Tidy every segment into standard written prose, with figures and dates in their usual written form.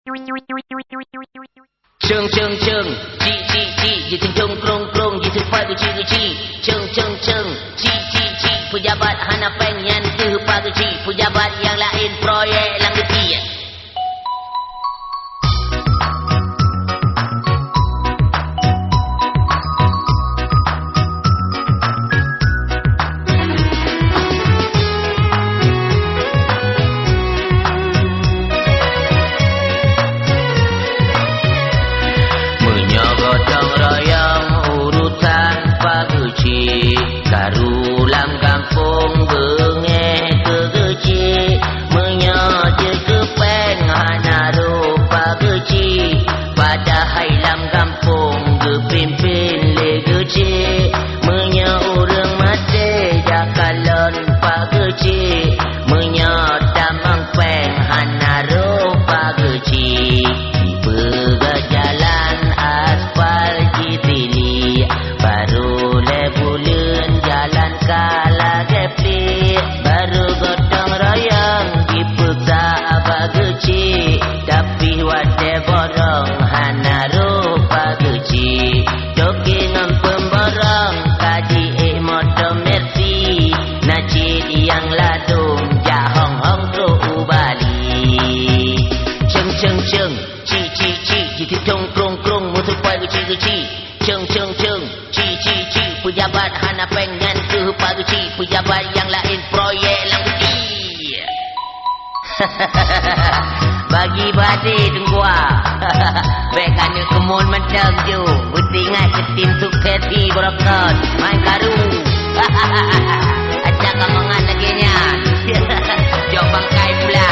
Cheng cheng cheng, ji ji ji, jitu jong krong krong, jitu pagi ji ji. Cheng cheng cheng, ji ji ji, pejabat hana pengen ke pagi ji, pejabat yang lain proyek langiti. Gotong royong urutan paguci, karulang kampung bengeh kegeci, menyaja kepeng hana rupa geci, pada hailam kampung kepimpin legeci, menyaurang mati jakalon pageci, menyatamang peng hana rupa geci, berjalan aspal jitili, baru lebulen jalan kala gepli, baru gotong royong dipeksa abageci, tapi wate borong hana rupa geci, dokingan pemborong kaji moto mersi, najid yang ladung jahong hong tu ubali. Cheng cheng cheng, ci ci ci, jitu jong krong krong, mutu pai geci geci. Cheng cheng cheng, ci ci ci, pejabat hana pengen ke pagi, pejabat yang lain proyek langiti. Bagi badi tengguah, bekanya kemun mentang ju, betingat ke tim suketi berokot, main karu. Acak kamangan lagi nya, jom bangkai pula.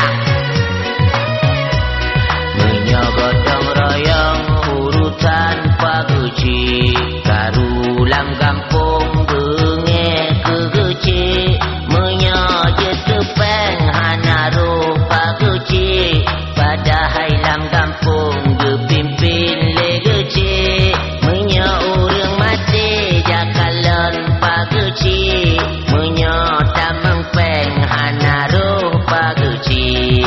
Gotong royong urutan paguci, karulang kampung bengeh kegeci, menyaja tepeng hana rupa geci, pada hailam kampung kepimpin legeci, menyaurang mati jakalon pageci, menyatamang peng hana rupa geci,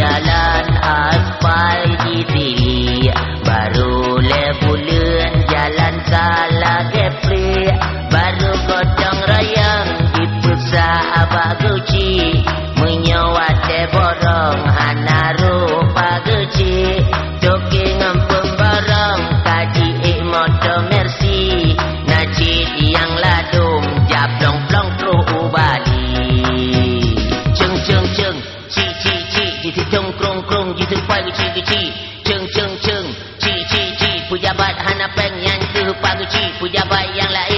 jalan aspal jitili, baru lebulen jalan kala gepli, baru gotong royong dipeksa abaguci, menyawate borong hana rupa geci, dokingan pemborong kaji moto mersi, najid yang ladung jablong plong tru ubali. Cheng cheng cheng, ci ci ci, jitu jong krong krong, jitu pai geci geci. Cheng cheng cheng, ci ci ci, pejabat hana pengen ke pagi, pejabat yang lain